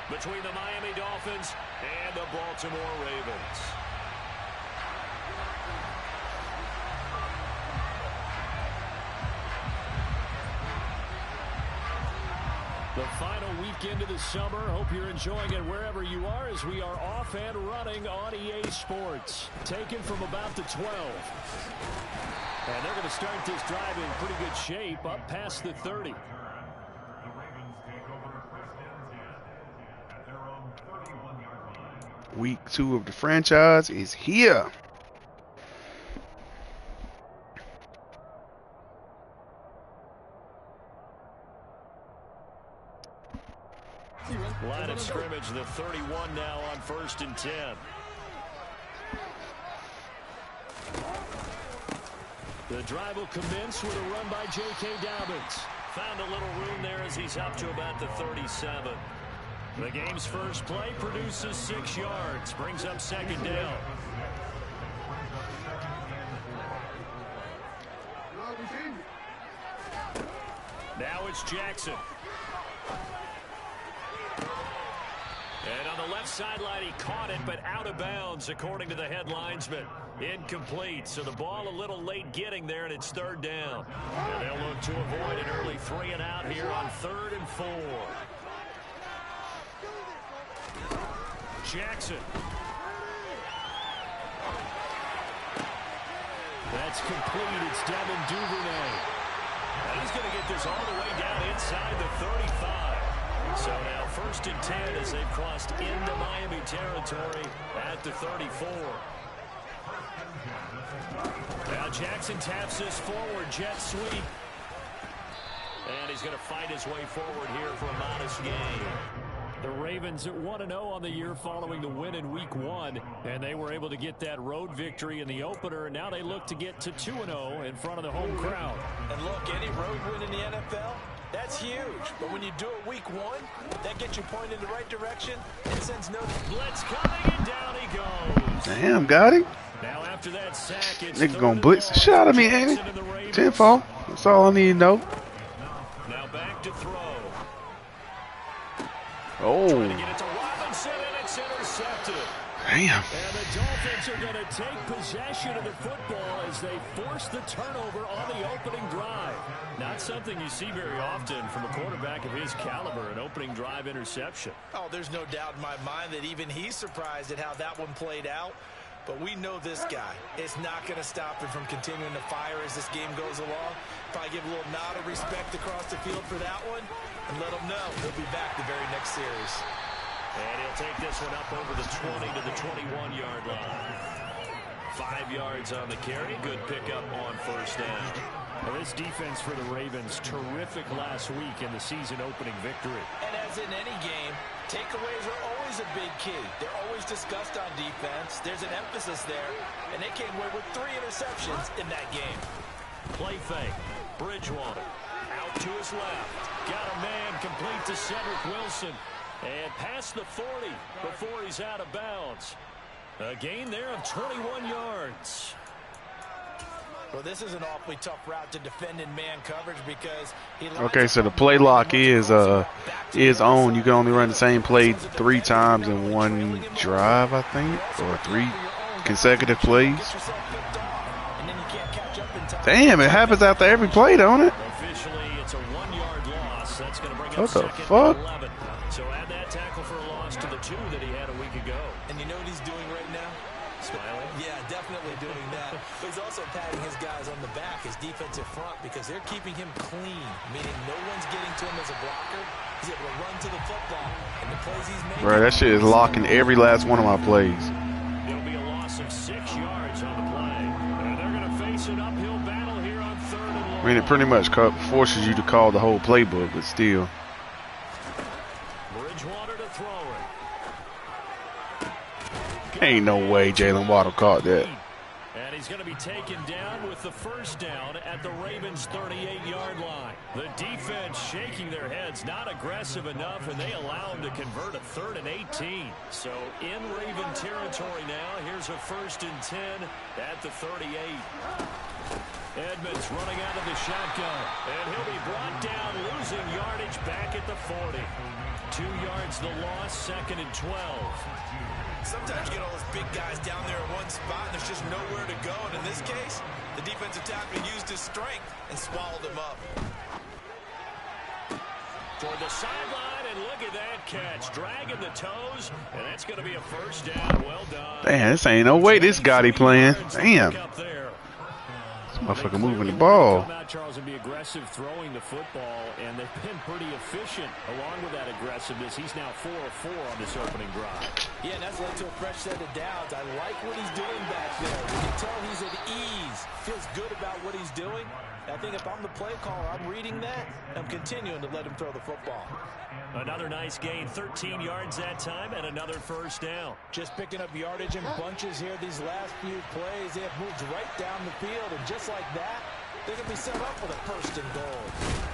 between the Miami Dolphins and the Baltimore Ravens. The final weekend of the summer. Hope you're enjoying it wherever you are as we are off and running on EA Sports. Taken from about the 12. And they're going to start this drive in pretty good shape up past the 30. Week 2 of the franchise is here. Line of scrimmage, the 31 now on 1st and 10. The drive will commence with a run by J.K. Dobbins. Found a little room there as he's up to about the 37. The game's first play produces 6 yards, brings up 2nd down. Now it's Jackson. And on the left sideline, he caught it, but out of bounds, according to the head linesman. Incomplete, so the ball a little late getting there, and it's 3rd down. And they'll look to avoid an early 3 and out here on 3rd and 4. Jackson. That's complete. It's Devin Duvernay. And he's going to get this all the way down inside the 35. So now 1st and 10 as they've crossed into Miami territory at the 34. Now Jackson taps this forward, jet sweep. And he's going to fight his way forward here for a modest gain. The Ravens at 1-0 on the year following the win in Week 1, and they were able to get that road victory in the opener, and now they look to get to 2-0 in front of the home crowd. And look, any road win in the NFL, that's huge. But when you do it Week 1, that gets you pointed in the right direction and sends no blitz coming, and down he goes. Damn, got him. Now after that sack, it's nigga gonna blitz the shot at me, ain't it? 10-4. That's all I need to know. Now back to throw. Oh. Trying to get it to Robinson, and it's intercepted. Damn. And the Dolphins are going to take possession of the football as they force the turnover on the opening drive. Not something you see very often from a quarterback of his caliber, an opening drive interception. Oh, there's no doubt in my mind that even he's surprised at how that one played out. But we know this guy is not going to stop him from continuing to fire as this game goes along. Probably give a little nod of respect across the field for that one and let him know he'll be back the very next series. And he'll take this one up over the 20 to the 21-yard line. 5 yards on the carry. Good pickup on 1st down. Well, this defense for the Ravens, terrific last week in the season-opening victory. And as in any game, takeaways are always a big key. They're always discussed on defense. There's an emphasis there, and they came away with 3 interceptions in that game. Play fake. Bridgewater out to his left. Got a man complete to Cedric Wilson. And past the 40 before he's out of bounds. A gain there of 21 yards. Well, this is an awfully tough route to defend in man coverage because he. Okay, so the play lock is on. You can only run the same play 3 times in one drive, I think, or 3 consecutive plays. Damn, it happens after every play, don't it? Officially, it's a 1-yard loss. That's going to bring up what the 2nd fuck? and 11. So add that tackle for a loss to the 2 that he had a week ago. And you know what he's doing right now? Smiling? Yeah, definitely doing that. But he's also patting his guys on the back, his defensive front, because they're keeping him clean, meaning no one's getting to him as a blocker. He's able to run to the football, and the plays he's making. Bro, that shit is locking every last one of my plays. It'll be a loss of 6 yards on the play. And they're going to face an uphill battle here on 3rd and long. I mean, it pretty much forces you to call the whole playbook, but still. Bridgewater to throw it. Ain't no way Jalen Waddle caught that. And he's going to be taken down with the 1st down at the Ravens' 38-yard line. The defense shaking their heads, not aggressive enough, and they allow him to convert a 3rd and 18. So in Raven territory now, here's a 1st and 10 at the 38. Edmonds running out of the shotgun. And he'll be brought down, losing yardage back at the 40. 2 yards the loss, 2nd and 12. Sometimes you get all those big guys down there in one spot, and there's just nowhere to go. And in this case, the defensive tackle used his strength and swallowed him up. Toward the sideline, and look at that catch. Dragging the toes, and that's going to be a first down. Well done. Damn, this ain't no way this Gotti playing. Damn. This motherfucker moving the ball. Come out, Charles, and be aggressive throwing the football, and they've been pretty efficient along with that aggressiveness. He's now 4 of 4 on this opening drive. Yeah, and that's led to a fresh set of downs. I like what he's doing back there. You can tell he's at ease. Feels good about what he's doing. I think if I'm the play caller, I'm reading that, and I'm continuing to let him throw the football. Another nice gain, 13 yards that time, and another first down. Just picking up yardage in bunches here these last few plays. They have moved right down the field, and just like that, they're going to be set up for the 1st and goal.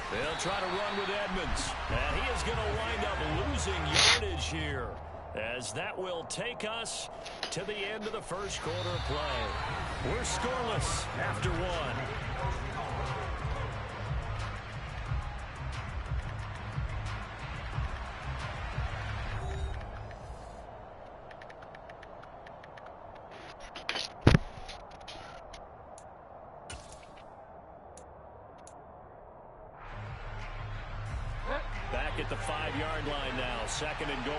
They'll try to run with Edmonds, and he is going to wind up losing yardage here, as that will take us to the end of the first quarter of play. We're scoreless after 1. Back at the 5-yard line now, 2nd and goal.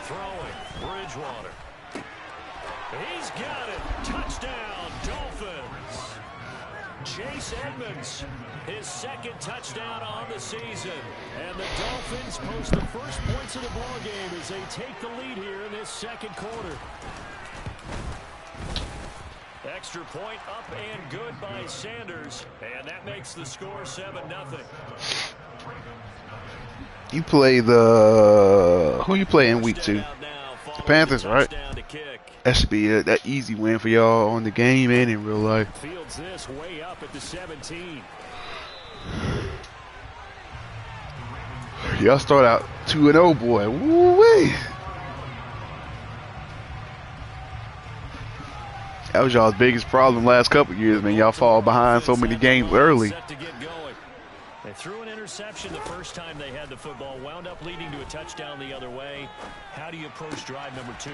Throwing, Bridgewater. He's got it. Touchdown, Dolphins. Chase Edmonds, his 2nd touchdown on the season. And the Dolphins post the first points of the ballgame as they take the lead here in this 2nd quarter. Extra point up and good by Sanders, and that makes the score 7-0. You play who you play in week 2? The Panthers, right? That should be that easy win for y'all on the game and in real life. Fields this way up at the 17. Y'all start out 2-0, boy. Woo-wee. That was y'all's biggest problem last couple years, man. Y'all fall behind so many games early. They threw an interception the first time they had the football, wound up leading to a touchdown the other way. How do you approach drive number 2?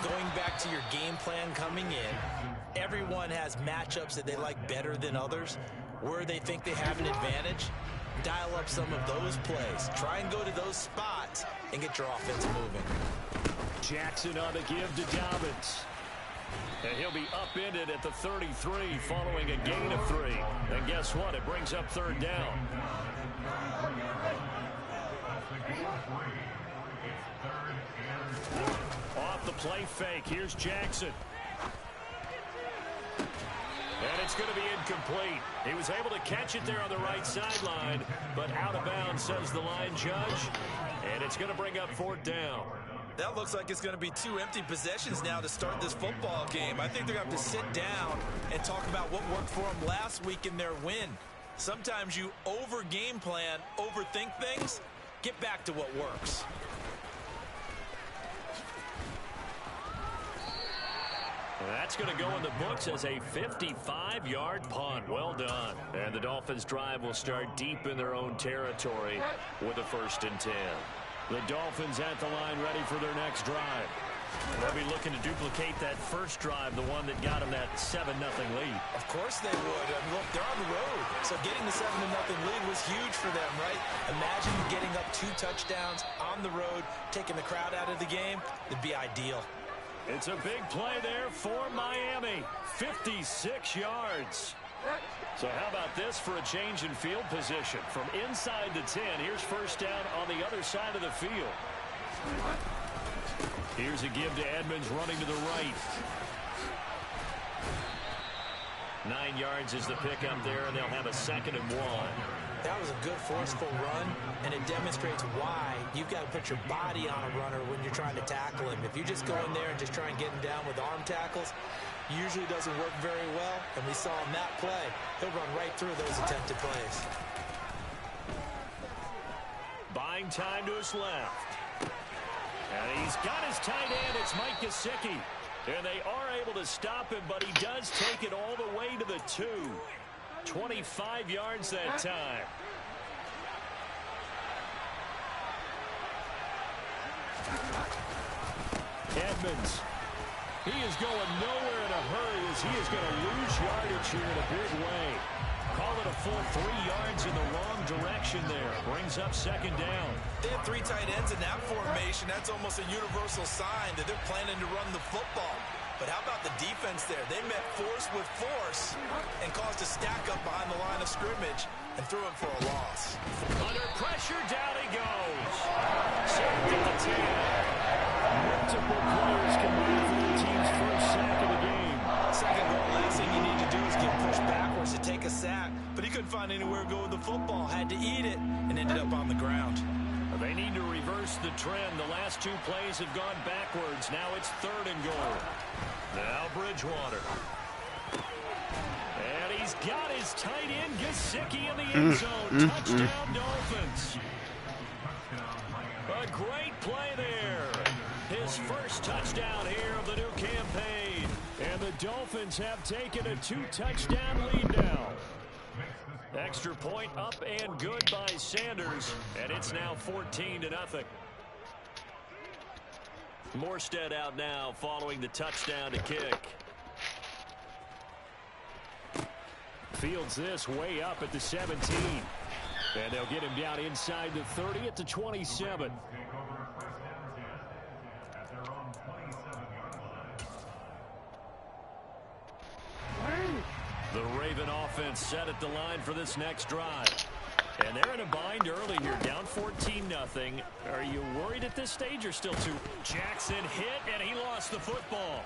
Going back to your game plan coming in, everyone has matchups that they like better than others, where they think they have an advantage. Dial up some of those plays. Try and go to those spots and get your offense moving. Jackson on the give to Dobbins. And he'll be upended at the 33 following a gain of 3. And guess what? It brings up 3rd down. Off the play fake. Here's Jackson. And it's going to be incomplete. He was able to catch it there on the right sideline, but out of bounds, says the line judge. And it's going to bring up 4th down. That looks like it's going to be 2 empty possessions now to start this football game. I think they're going to have to sit down and talk about what worked for them last week in their win. Sometimes you over-game plan, overthink things. Get back to what works. That's going to go in the books as a 55-yard punt. Well done. And the Dolphins' drive will start deep in their own territory with a 1st and 10. The Dolphins at the line ready for their next drive. They'll be looking to duplicate that first drive, the one that got them that 7-0 lead. Of course they would. I mean, look, they're on the road. So getting the 7-0 lead was huge for them, right? Imagine getting up 2 touchdowns on the road, taking the crowd out of the game. It'd be ideal. It's a big play there for Miami. 56 yards. So how about this for a change in field position? From inside the 10, here's 1st down on the other side of the field. Here's a give to Edmonds running to the right. 9 yards is the pickup there, and they'll have a 2nd and 1. That was a good forceful run, and it demonstrates why you've got to put your body on a runner when you're trying to tackle him. If you just go in there and just try and get him down with arm tackles, usually doesn't work very well, and we saw in that play, he'll run right through those attempted plays. Buying time to his left. And he's got his tight end. It's Mike Gesicki. And they are able to stop him, but he does take it all the way to the 2. 25 yards that time. Edmonds. He is going nowhere in a hurry as he is going to lose yardage here in a big way. Call it a full 3 yards in the wrong direction there. Brings up second down. They have 3 tight ends in that formation. That's almost a universal sign that they're planning to run the football. But how about the defense there? They met force with force and caused a stack up behind the line of scrimmage and threw it for a loss. Under pressure, down he goes. Sacked at the 10. Multiple players combined for the team's first sack of the game. Second goal, last thing you need to do is get pushed backwards to take a sack. But he couldn't find anywhere to go with the football. Had to eat it and ended up on the ground. They need to reverse the trend. The last 2 plays have gone backwards. Now it's 3rd and goal. Now Bridgewater. And he's got his tight end Gesicki in the end zone. Touchdown Dolphins. A great play there. His first touchdown here of the new campaign. And the Dolphins have taken a 2-touchdown lead now. Extra point up and good by Sanders. And it's now 14-0. Morstead out now following the touchdown to kick. Fields this way up at the 17. And they'll get him down inside the 30 at the 27. The Raven offense set at the line for this next drive. And they're in a bind early here, down 14-0. Are you worried at this stage or still too? Jackson hit, and he lost the football.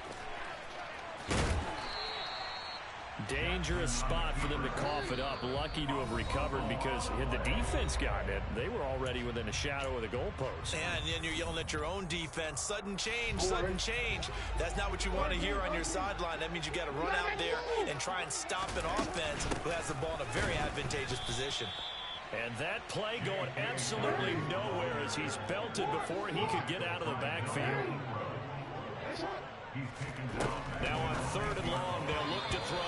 Dangerous spot for them to cough it up. Lucky to have recovered because had the defense gotten it, they were already within a shadow of the goalpost. And then you're yelling at your own defense. Sudden change, sudden change. That's not what you want to hear on your sideline. That means you got to run out there and try and stop an offense who has the ball in a very advantageous position. And that play going absolutely nowhere as he's belted before he could get out of the backfield. Now on 3rd and long, they'll look to throw.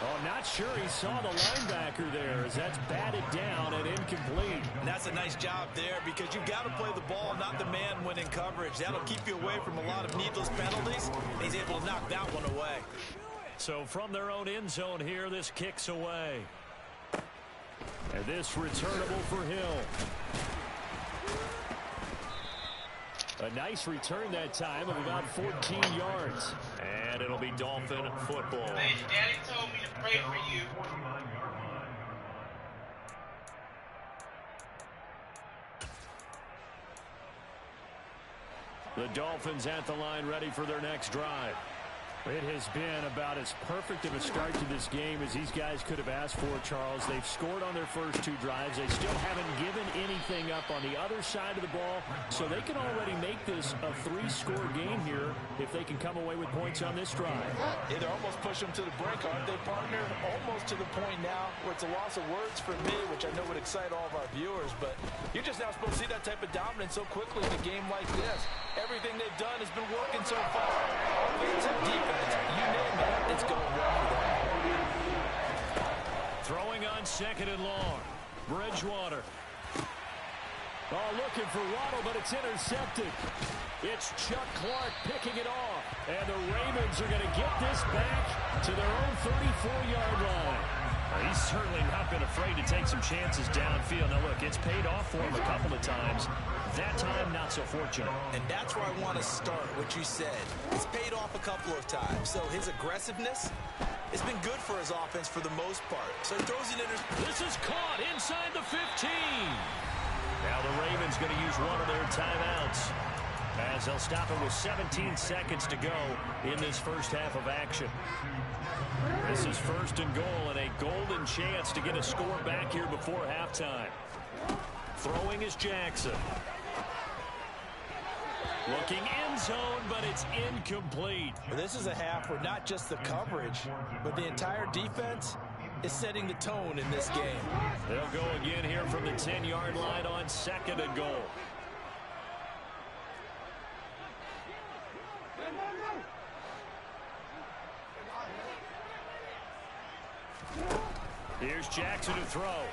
Oh, not sure he saw the linebacker there as that's batted down and incomplete. And that's a nice job there because you've got to play the ball, not the man when in coverage. That'll keep you away from a lot of needless penalties. And he's able to knock that one away. So from their own end zone here, this kicks away. And this returnable for Hill. A nice return that time of about 14 yards. And it'll be Dolphin football. Hey, Daddy told me to pray for you. The Dolphins at the line ready for their next drive. It has been about as perfect of a start to this game as these guys could have asked for, Charles. They've scored on their first 2 drives. They still haven't given anything up on the other side of the ball, so they can already make this a 3-score game here if they can come away with points on this drive. Yeah, they're almost pushing them to the brink, aren't they, partner? Almost to the point now where it's a loss of words for me, which I know would excite all of our viewers, but you're just now supposed to see that type of dominance so quickly in a game like this. Everything they've done has been working so far. Offensive, defense, you name it, it's going well for them. Throwing on 2nd and long. Bridgewater. Oh, looking for Waddle, but it's intercepted. It's Chuck Clark picking it off. And the Ravens are going to get this back to their own 34-yard line. He's certainly not been afraid to take some chances downfield. Now, look, it's paid off for him a couple of times. That time, not so fortunate. And that's where I want to start, what you said. It's paid off a couple of times. So his aggressiveness has been good for his offense for the most part. So he throws it in. This is caught inside the 15. Now the Ravens going to use one of their timeouts as they'll stop it with 17 seconds to go in this first half of action. This is 1st and goal and a golden chance to get a score back here before halftime. Throwing is Jackson. Looking end zone, but it's incomplete. This is a half where not just the coverage, but the entire defense is setting the tone in this game. They'll go again here from the 10-yard line on 2nd and goal. Here's Jackson to throw.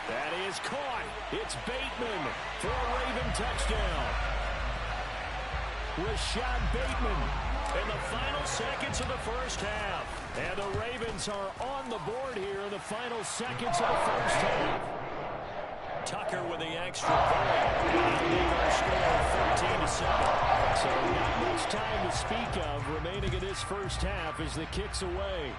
That is caught. It's Bateman for a Raven touchdown. Rashad Bateman in the final seconds of the first half. And the Ravens are on the board here in the final seconds of the first half. Tucker with the extra point. Make our score 14-7. So not much time to speak of remaining in this first half as the kick's away.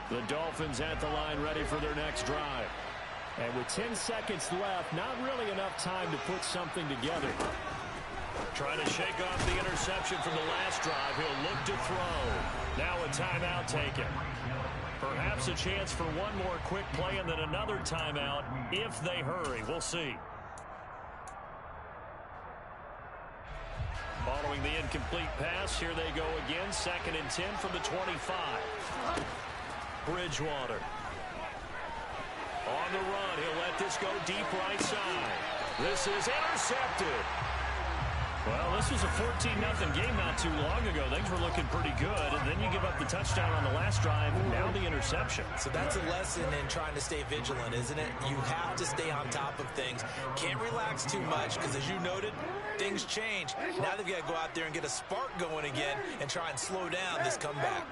The Dolphins at the line ready for their next drive. And with 10 seconds left, not really enough time to put something together. Trying to shake off the interception from the last drive. He'll look to throw. Now a timeout taken. Perhaps a chance for one more quick play and then another timeout if they hurry. We'll see. Following the incomplete pass, here they go again. 2nd and 10 from the 25. Bridgewater. On the run, he'll let this go deep right side. This is intercepted. Well, this was a 14-0 game not too long ago. Things were looking pretty good, and then you give up the touchdown on the last drive, and now the interception. So that's a lesson in trying to stay vigilant, isn't it? You have to stay on top of things. Can't relax too much, because as you noted, things change. Now they've got to go out there and get a spark going again and try and slow down this comeback.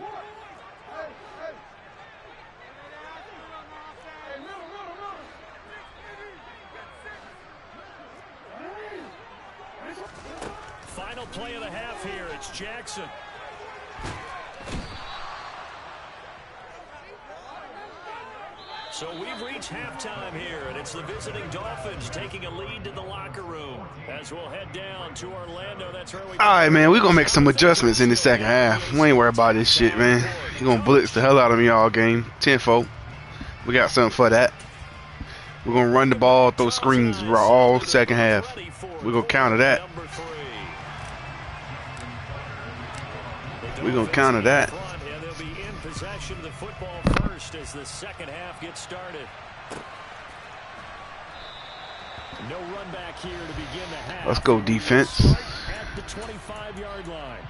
Final play of the half here. It's Jackson. So we've reached halftime here, and it's the visiting Dolphins taking a lead to the locker room. As we'll head down to Orlando, that's where we... All right, man, we're going to make some adjustments in the second half. We ain't worried about this shit, man. You're going to blitz the hell out of me all game. 10-4. We got something for that. We're going to run the ball, throw screens all second half. We're going to counter that. We're going to counter that. And they'll be in possession of the football first as the second half gets started. No run back here to begin the half. Let's go defense. At the 25-yard line.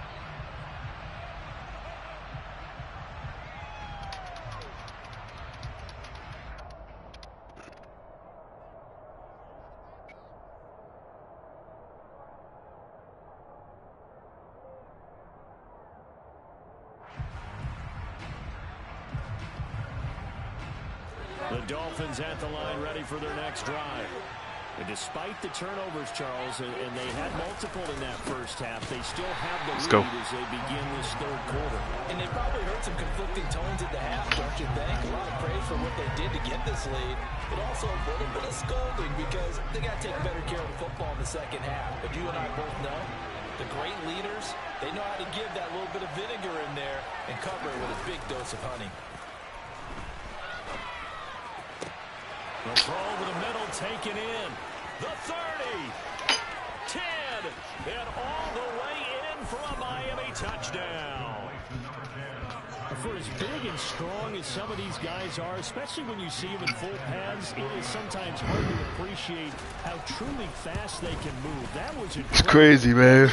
The Dolphins at the line ready for their next drive. And despite the turnovers, Charles, and they had multiple in that first half, they still have the lead as they begin this third quarter. And they probably heard some conflicting tones at the half, don't you think? A lot of praise for what they did to get this lead, but also a little bit of scolding because they got to take better care of the football in the second half. But you and I both know the great leaders, they know how to give that little bit of vinegar in there and cover it with a big dose of honey. The throw over the middle taken in. The 30, 10, and all the way in for a Miami touchdown. For as big and strong as some of these guys are, especially when you see them in full pads, it is sometimes hard to appreciate how truly fast they can move. That was it's crazy, man.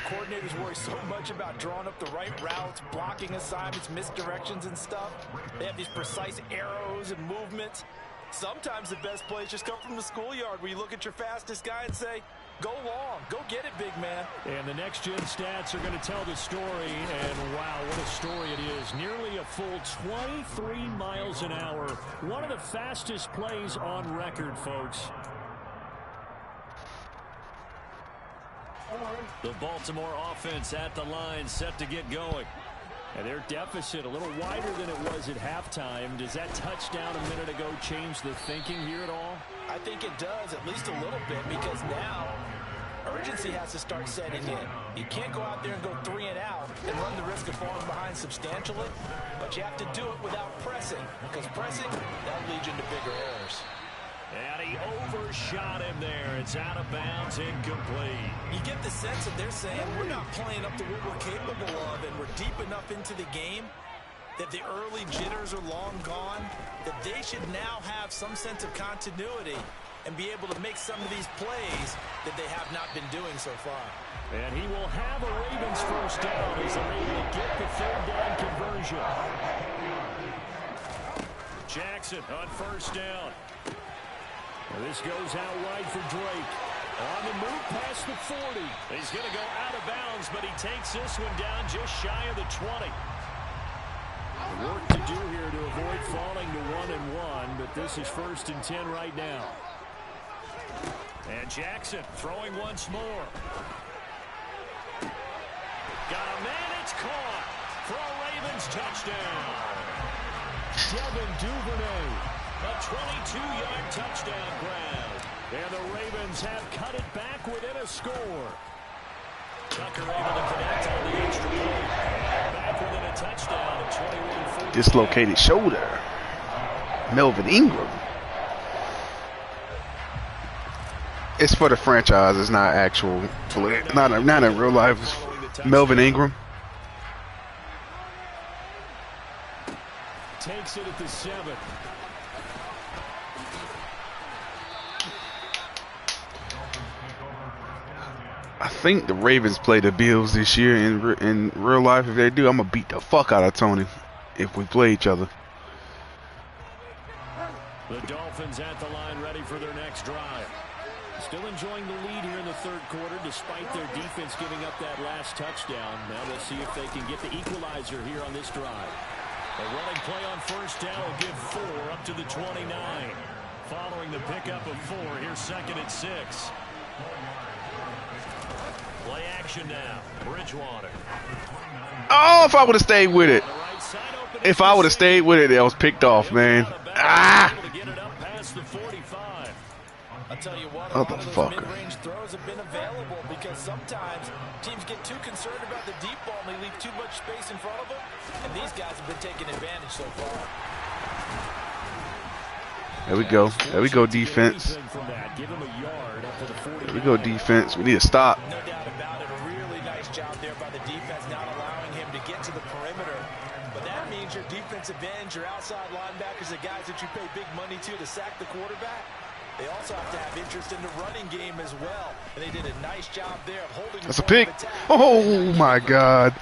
Coordinators worry so much about drawing up the right routes, blocking assignments, misdirections and stuff. They have these precise arrows and movements. Sometimes the best plays just come from the schoolyard where you look at your fastest guy and say, go long, go get it, big man. And the next-gen stats are going to tell the story, and wow, what a story it is. Nearly a full 23 miles an hour. One of the fastest plays on record, folks. The Baltimore offense at the line set to get going. And their deficit a little wider than it was at halftime. Does that touchdown a minute ago change the thinking here at all? I think it does, at least a little bit, because now urgency has to start setting in. You can't go out there and go 3 and out and run the risk of falling behind substantially, but you have to do it without pressing, because pressing, that'll lead you into bigger errors. And he overshot him there. It's out of bounds, incomplete. You get the sense that they're saying we're not playing up to what we're capable of, and we're deep enough into the game that the early jitters are long gone, that they should now have some sense of continuity and be able to make some of these plays that they have not been doing so far. And he will have a Ravens first down as they're able to get the third down conversion. Jackson on first down. This goes out wide for Drake. On the move past the 40. He's going to go out of bounds, but he takes this one down just shy of the 20. Work to do here to avoid falling to 1-1, but this is 1st and 10 right now. And Jackson throwing once more. Got a man, it's caught for a Ravens touchdown. Devin Duvernay, a 22-yard touchdown grab. And the Ravens have cut it back within a score. Tucker able to connect on the extra point. Back within a touchdown at 21-14. Dislocated shoulder. Melvin Ingram. It's for the franchise. It's not actual. Not in real life. It's Melvin Ingram. Takes it at the 7. I think the Ravens play the Bills this year in real life. If they do, I'm going to beat the fuck out of Tony if we play each other. The Dolphins at the line ready for their next drive. Still enjoying the lead here in the third quarter despite their defense giving up that last touchdown. Now we'll see if they can get the equalizer here on this drive. A running play on first down will give 4 up to the 29. Following the pickup of 4, here's 2nd and 6. Play action now. Bridgewater. Oh, if I would have stayed with it. If I would have stayed with it, that was picked off, man. Ah! I'll tell you what, a lot of those mid-range throws have been available because sometimes teams get too concerned about the deep ball and they leave too much space in front of them, and these guys have been taking advantage so far. There we go. There we go, defense. There we go, defense. We need to stop. No doubt about it. A really nice job there by the defense, not allowing him to get to the perimeter. But that means your defensive ends, your outside linebackers, the guys that you pay big money to sack the quarterback. They also have to have interest in the running game as well. And they did a nice job there of holding. That's a pick. Oh, my God.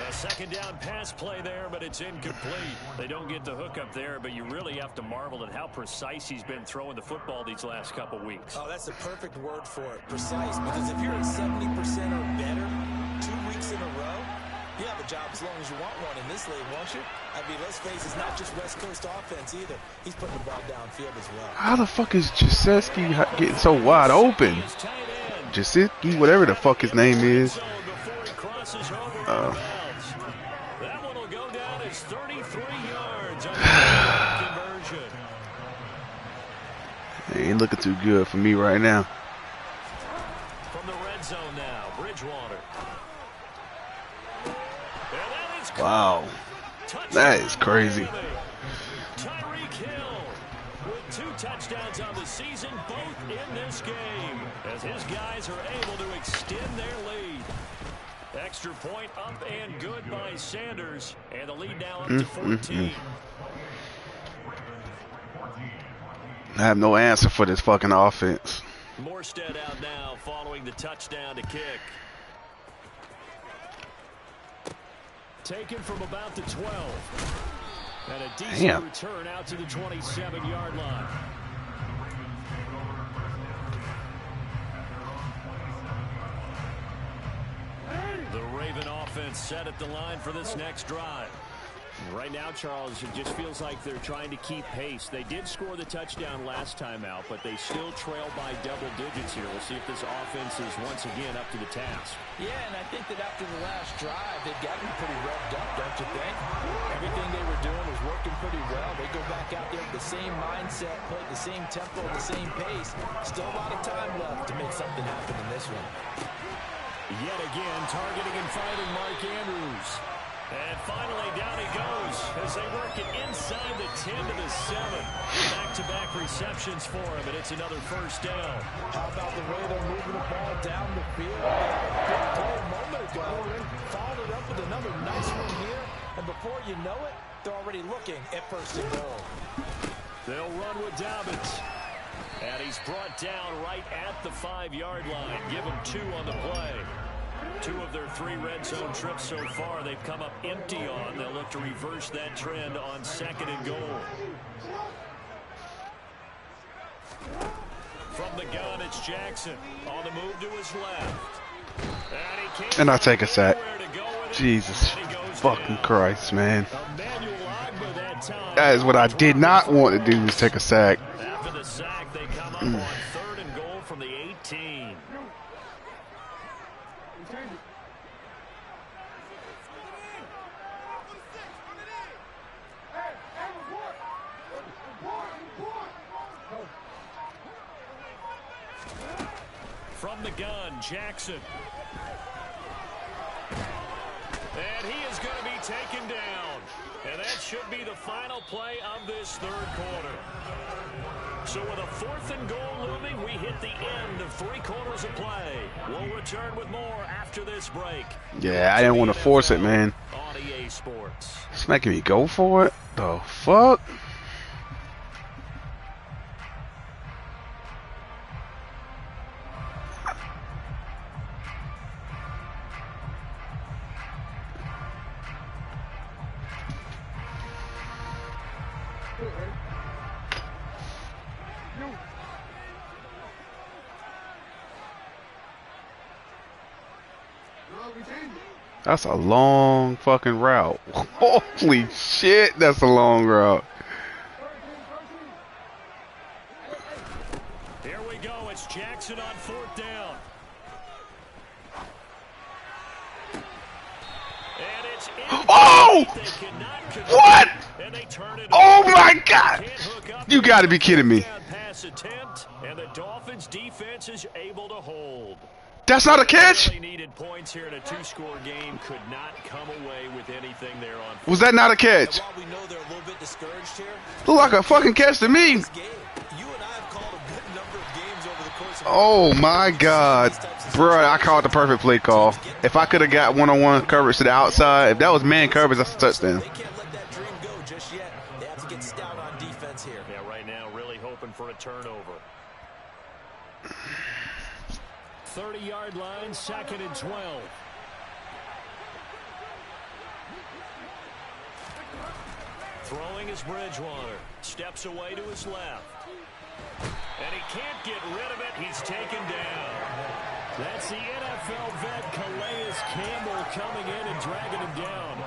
A second down pass play there, but it's incomplete. They don't get the hook up there, but you really have to marvel at how precise he's been throwing the football these last couple weeks. Oh, that's the perfect word for it. Precise, because if you're at 70% or better 2 weeks in a row, you have a job as long as you want one in this league, won't you? I mean, let's face it, it's not just West Coast offense either. He's putting the ball downfield as well. How the fuck is Jasecki getting so wide open? Jasecki, whatever the fuck his name is. That one will go down as 33 yards on the conversion. Ain't looking too good for me right now. From the red zone now, Bridgewater. Wow. That is crazy. Tyreek Hill with 2 touchdowns on the season, both in this game, as his guys are able to extend their lead. Extra point up and good by Sanders, and the lead now up to 14. I have no answer for this fucking offense. Morstead out now following the touchdown to kick. Taken from about the 12. And a decent return out to the 27-yard line. The Raven offense set at the line for this next drive. Right now, Charles, it just feels like they're trying to keep pace. They did score the touchdown last time out, but they still trail by double digits here. We'll see if this offense is once again up to the task. Yeah, and I think that after the last drive, they've gotten pretty revved up, don't you think? Everything they were doing was working pretty well. They go back out there with the same mindset, play at the same tempo, the same pace. Still a lot of time left to make something happen in this one. Yet again, targeting and fighting Mark Andrews. And finally, down he goes as they work it inside the 10 to the 7. Back-to-back back-to-back receptions for him, and it's another first down. How about the way they're moving the ball down the field? Good play a moment ago. Followed it up with another nice one here. And before you know it, they're already looking at first and goal. They'll run with Dobbins. And he's brought down right at the 5-yard line. Give him 2 on the play. 2 of their 3 red zone trips so far they've come up empty on. They'll look to reverse that trend on 2nd and goal. From the gun, it's Jackson. On the move to his left. And I take a sack. Jesus fucking Christ, man. That is what I did not want to do, is take a sack. After the sack, they come up on 3rd and goal from the 18. From the gun, Jackson. And he is going to be taken down. And that should be the final play of this 3rd quarter. So with a 4th and goal looming, we hit the end of 3 quarters of play. We'll return with more after this break. Yeah, I didn't want to force it, man. On EA Sports. It's making me go for it. The fuck? That's a long fucking route. Holy shit, that's a long route. Here we go. It's Jackson on 4th down. And it's oh! What? And they turn it oh my God! You got to be kidding me. Pass attempt, and the Dolphins defense is able to hold. That's not a catch? Really needed points here in a 2-score game. Could not come away with anything there on. Was that not a catch? While we know they're a little bit discouraged here, Look like a fucking catch to me. you and I have called a good number of games over the course of Oh my God. Bruh, I called the perfect play call. If I could have got one-on-one coverage to the outside, if that was man coverage, that's a touchdown. They can't let that dream go just yet. They have to get stout on defense here. Yeah, right now really hoping for a turnover. 30-yard line, 2nd and 12. Throwing is Bridgewater. Steps away to his left. And he can't get rid of it. He's taken down. That's the NFL vet Calais Campbell coming in and dragging him down.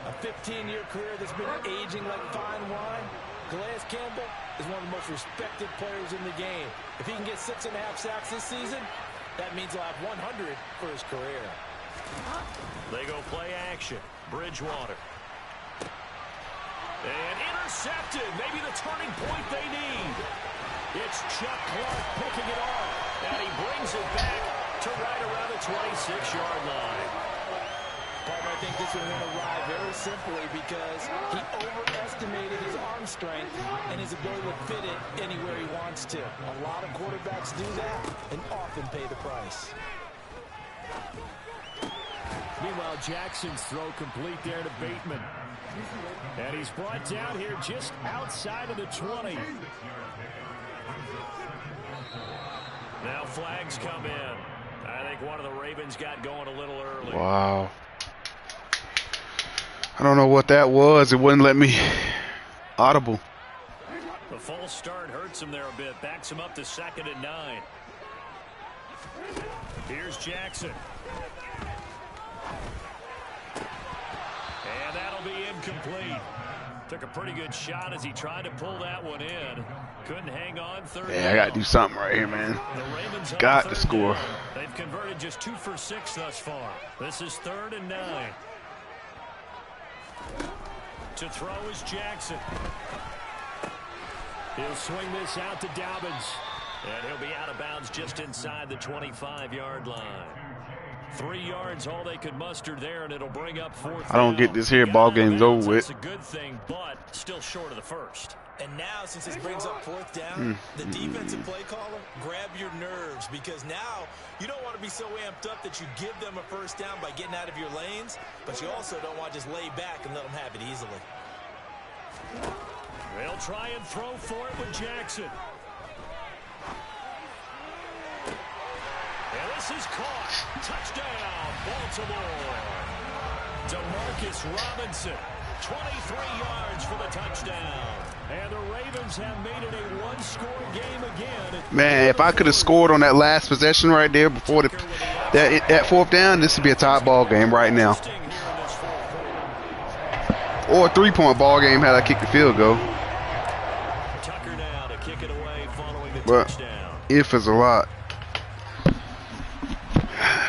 A 15-year career that's been aging like fine wine. Calais Campbell is one of the most respected players in the game. If he can get 6.5 sacks this season, that means he'll have 100 for his career. They go play action. Bridgewater. And intercepted. Maybe the turning point they need. It's Chuck Clark picking it off. And he brings it back to right around the 26-yard line. Paul, I think this one went awry very simply because he overestimated his arm strength and his ability to fit it anywhere he wants to. A lot of quarterbacks do that and often pay the price. Meanwhile, Jackson's throw complete there to Bateman. And he's brought down here just outside of the 20. Now flags come in. I think one of the Ravens got going a little early. Wow. I don't know what that was. It wouldn't let me audible. The false start hurts him there a bit. Backs him up to 2nd and 9. Here's Jackson. And that'll be incomplete. Took a pretty good shot as he tried to pull that one in. Couldn't hang on. 3rd Yeah, I got to do something right here, man. The Ravens Got to score. down. They've converted just 2 for 6 thus far. This is 3rd and 9. To throw is Jackson. He'll swing this out to Dobbins. And he'll be out of bounds just inside the 25-yard line. 3 yards, all they could muster there, and it'll bring up 4th I don't get this here. Ball game's over with. That's a good thing, but still short of the first. And now, since this brings up 4th down, the defensive play caller, grab your nerves, because now you don't want to be so amped up that you give them a first down by getting out of your lanes, but you also don't want to just lay back and let them have it easily. They'll try and throw for it with Jackson. And this is caught. Touchdown, Baltimore. Demarcus Robinson, 23 yards for the touchdown. And the Ravens have made it a one-score game again. Man, if I could have scored on that last possession right there before that 4th down, this would be a top ball game right now. Or a 3-point ball game had I kicked the field goal. Tucker now to kick it away following the But touchdown. if is a lot.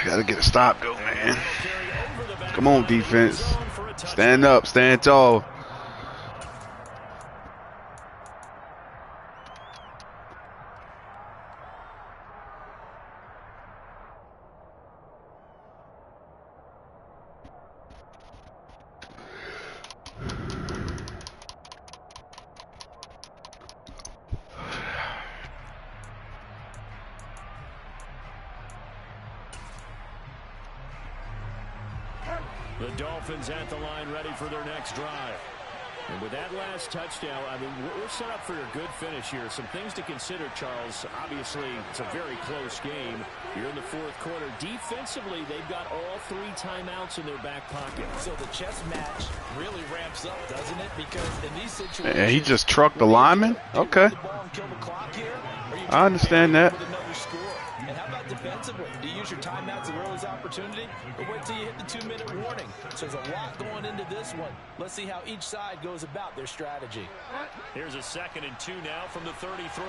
Gotta get a stop go, man. Come on, defense. Stand up, stand tall. The Dolphins at the line ready for their next drive. And with that last touchdown, I mean, we're set up for a good finish here. Some things to consider, Charles. Obviously, it's a very close game. You're in the 4th quarter. Defensively, they've got all 3 timeouts in their back pocket. So the chess match really ramps up, doesn't it? Because in these situations, Man, he just trucked the lineman? Okay. I understand that. And how about defensively? Do you use your timeouts at early opportunity, or wait till you hit the 2-minute warning? So there's a lot going into this one. Let's see how each side goes about their strategy. Here's a 2nd and 2 now from the 33.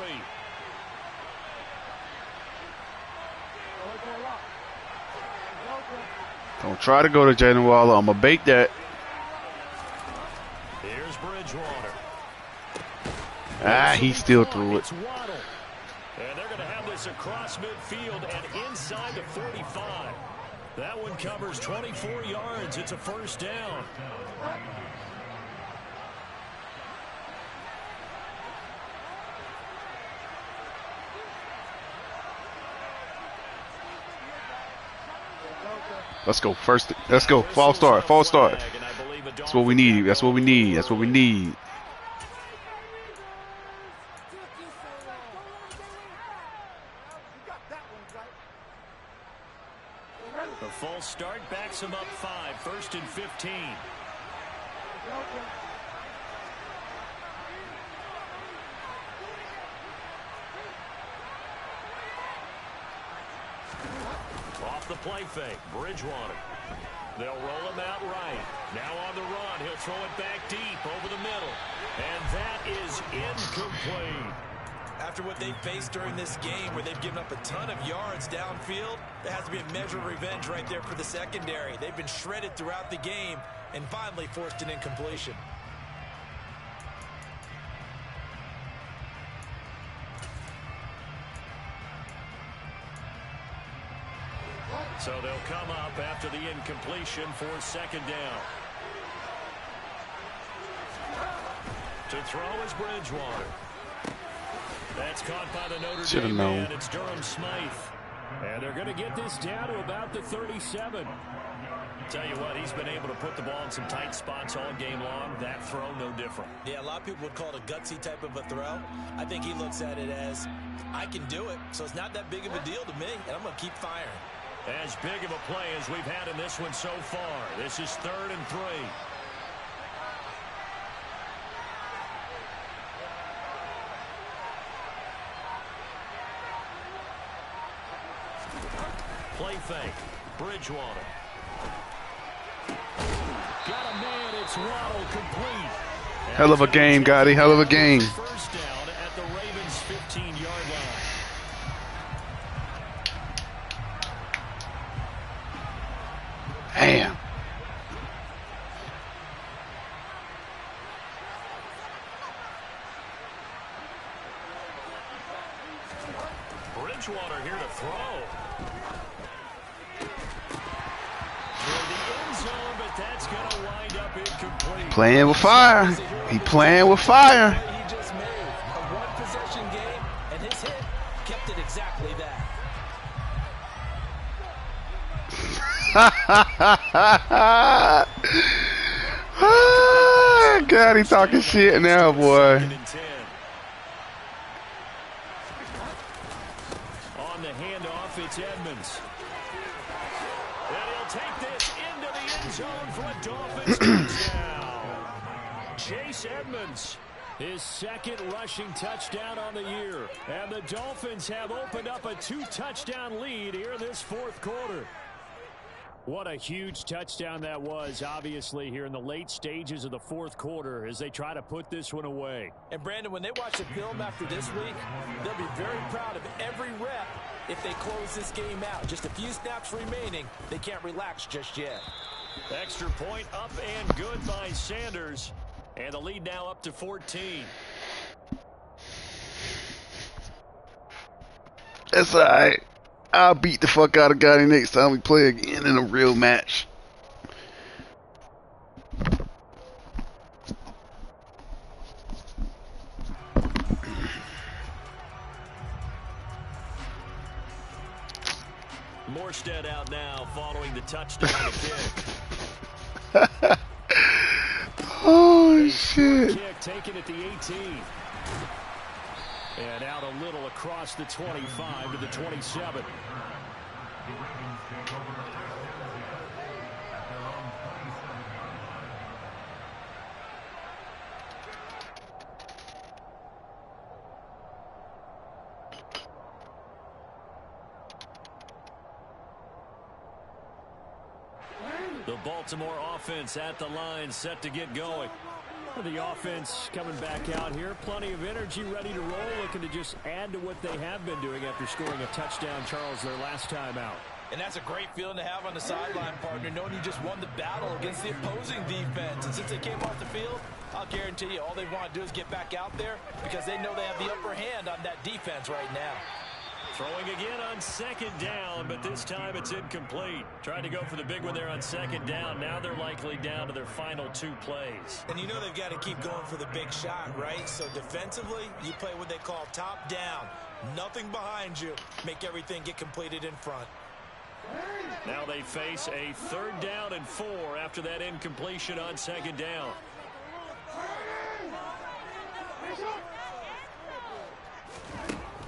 Don't try to go to Jalen Waller. I'm going to bait that. Here's Bridgewater. Ah, he still threw it. It's Waddle. And they're going to have this across midfield and inside the 45. That one covers 24 yards. It's a first down. Let's go. First, let's go. False start. False start. That's what we need. That's what we need. That's what we need. The false start backs him up 5. 1st and 15. Off the play fake, Bridgewater. They'll roll him out right. Now on the run, he'll throw it back deep over the middle. And that is incomplete. After what they've faced during this game, where they've given up a ton of yards downfield, there has to be a measure of revenge right there for the secondary. They've been shredded throughout the game and finally forced an incompletion. So they'll come up after the incompletion for 2nd down. To throw is Bridgewater. That's caught by the Notre Dame man. It's Durham Smythe. And they're going to get this down to about the 37. Tell you what, he's been able to put the ball in some tight spots all game long. That throw, no different. Yeah, a lot of people would call it a gutsy type of a throw. I think he looks at it as, I can do it, so it's not that big of a deal to me, and I'm going to keep firing. As big of a play as we've had in this one so far. This is 3rd and 3. Play fake. Bridgewater. Got a man. It's Waddle complete. Hell of a game, Gotti. Hell of a game. First down at the Ravens' 15-yard line. Damn. Bridgewater here to throw. Playing with fire. He playing with fire. He just made a one-possession game, and his hit kept it exactly that. God, he talking shit now, boy. On the handoff, it's Edmonds. And he'll take this into the end zone for a Dolphins touchdown. Chase Edmonds, his second rushing touchdown on the year. And the Dolphins have opened up a 2-touchdown lead here in this fourth quarter. What a huge touchdown that was, obviously, here in the late stages of the fourth quarter as they try to put this one away. And, Brandon, when they watch the film after this week, they'll be very proud of every rep if they close this game out. Just a few snaps remaining. They can't relax just yet. Extra point up and good by Sanders. And the lead now up to 14. That's all right. I'll beat the fuck out of Gotti next time we play again in a real match. Morstead out now following the touchdown kick. Oh, shit. Kick taken at the 18. And out a little across the 25 to the 27. The Baltimore offense at the line, set to get going. The offense coming back out here. Plenty of energy, ready to roll, looking to just add to what they have been doing after scoring a touchdown, Charles, their last time out. And that's a great feeling to have on the sideline, partner, knowing you just won the battle against the opposing defense. And since they came off the field, I'll guarantee you all they want to do is get back out there because they know they have the upper hand on that defense right now. Throwing again on second down, but this time it's incomplete. Tried to go for the big one there on second down. Now they're likely down to their final 2 plays. And you know they've got to keep going for the big shot, right? So defensively, you play what they call top down. Nothing behind you. Make everything get completed in front. Now they face a 3rd down and 4 after that incompletion on second down.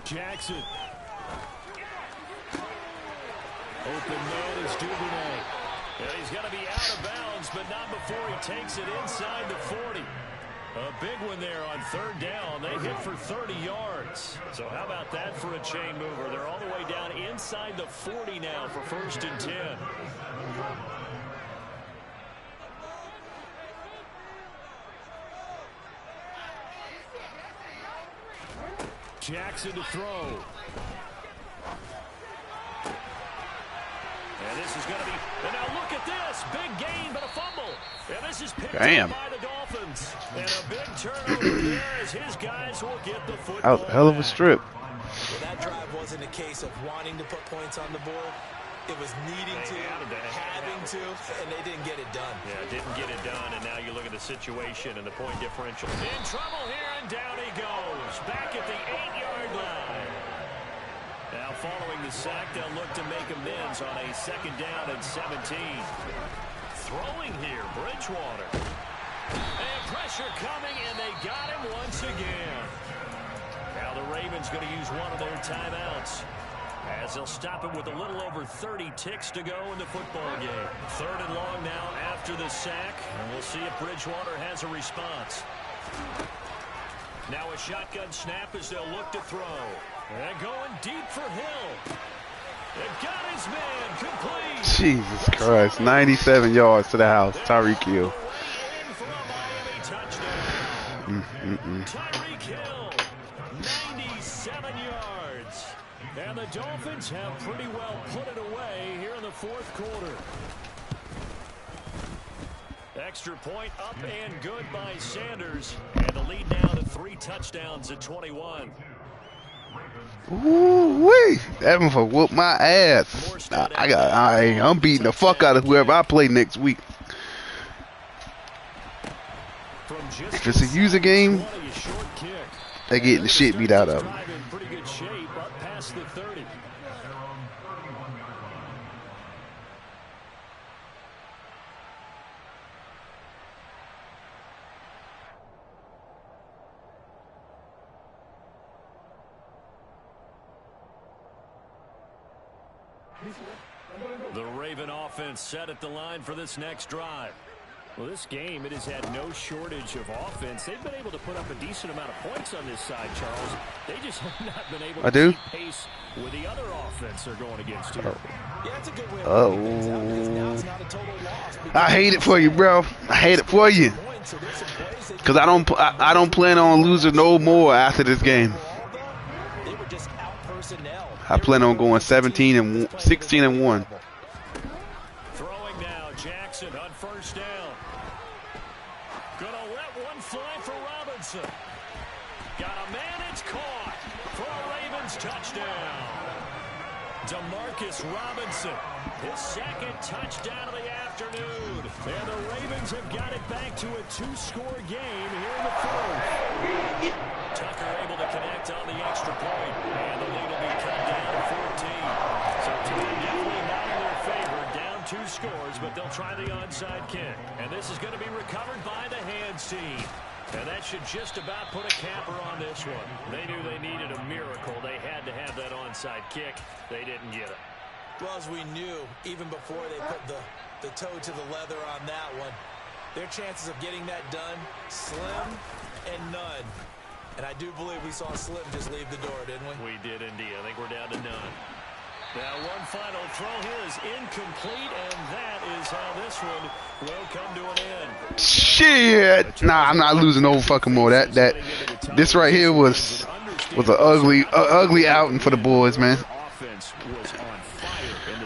Jackson. Open man is Duvernay. And he's going to be out of bounds, but not before he takes it inside the 40. A big one there on 3rd down. They hit for 30 yards. So how about that for a chain mover? They're all the way down inside the 40 now for 1st and 10. Jackson to throw. And this is going to be, and now look at this, big gain but a fumble. And this is picked up by the Dolphins. And a big turnover there as his guys will get the football. That was a hell of a strip. Well, that drive wasn't a case of wanting to put points on the board. It was needing to, having to, and they didn't get it done. Yeah, didn't get it done, and now you look at the situation and the point differential. In trouble here, and down he goes. Back at the 8-yard line. Now following the sack, they'll look to make amends on a 2nd down and 17. Throwing here, Bridgewater. And pressure coming, and they got him once again. Now the Ravens going to use one of their timeouts, as they'll stop it with a little over 30 ticks to go in the football game. 3rd and long now after the sack, and we'll see if Bridgewater has a response. Now a shotgun snap as they'll look to throw. And going deep for Hill. They got his man complete. Jesus Christ. 97 yards to the house. Tyreek Hill. Tyreek Hill, 97 yards. And the Dolphins have pretty well put it away here in the 4th quarter. Extra point up and good by Sanders. And the lead now to 3 touchdowns at 21. Ooh-wee. That motherfucker whooped my ass. I'm beating the fuck out of whoever I play next week. If it's a user game, they getting the shit beat out of them. Pretty good shape up past the 30. The Raven offense set at the line for this next drive. Well, this game, it has had no shortage of offense. They've been able to put up a decent amount of points on this side, Charles. They just have not been able to keep pace with the other offense they're going against here. Yeah, that's a good way of putting things out, because now it's not a total loss. I hate it for you, bro. I hate it for you. Because I don't plan on losing no more after this game. They were just out personnel. I plan on going 16 and 1. Throwing now, Jackson on first down. Gonna let one fly for Robinson. Got a man, it's caught for a Ravens touchdown. Demarcus Robinson, his second touchdown of the afternoon. And the Ravens have got it back to a 2-score game here in the fourth. Tucker able to connect on the extra point. And the lead will be cut down to 14. So time definitely not in their favor. Down 2 scores, but they'll try the onside kick. And this is going to be recovered by the hands team. And that should just about put a capper on this one. They knew they needed a miracle. They had to have that onside kick. They didn't get it. Well, as we knew, even before they put the toe to the leather on that one, their chances of getting that done, slim and none. And I do believe we saw Slim just leave the door, didn't we? We did indeed. I think we're down to none. Now one final throw here is incomplete, and that is how this one will come to an end. Shit! Nah, I'm not losing no fucking more. This right here was an ugly outing for the boys, man.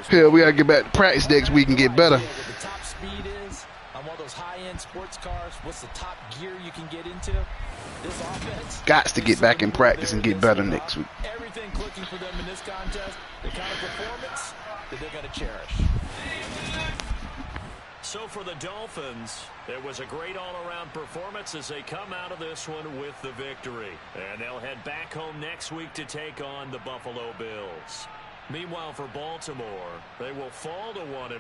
Hell, we gotta get back to practice next week and get better. What the top speed is on one of those high-end sports cars, what's the top gear you can get into? This offense Gots to get back in practice and get better next week. Everything clicking for them in this contest, the kind of performance that they're going to cherish. So for the Dolphins, it was a great all-around performance as they come out of this one with the victory. And they'll head back home next week to take on the Buffalo Bills. Meanwhile, for Baltimore, they will fall to 1-1.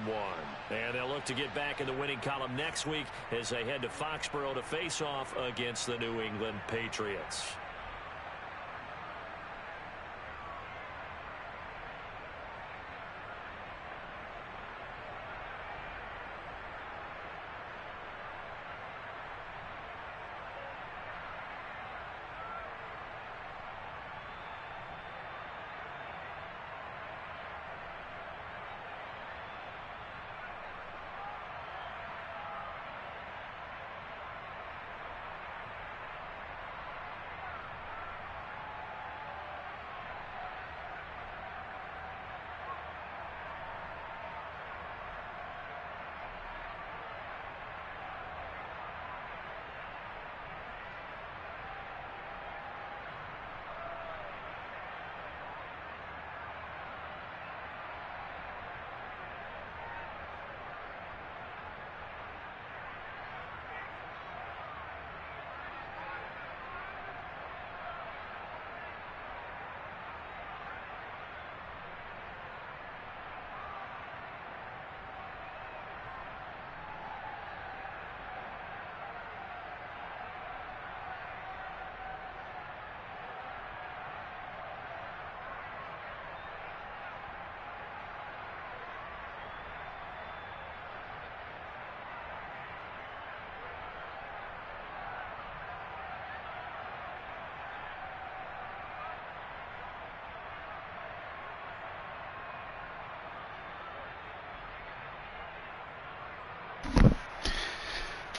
And they'll look to get back in the winning column next week as they head to Foxborough to face off against the New England Patriots.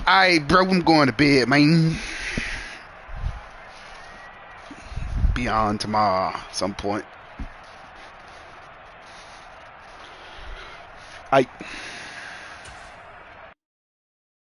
Alright, bro, I'm going to bed, man. Be on tomorrow at some point. Aight.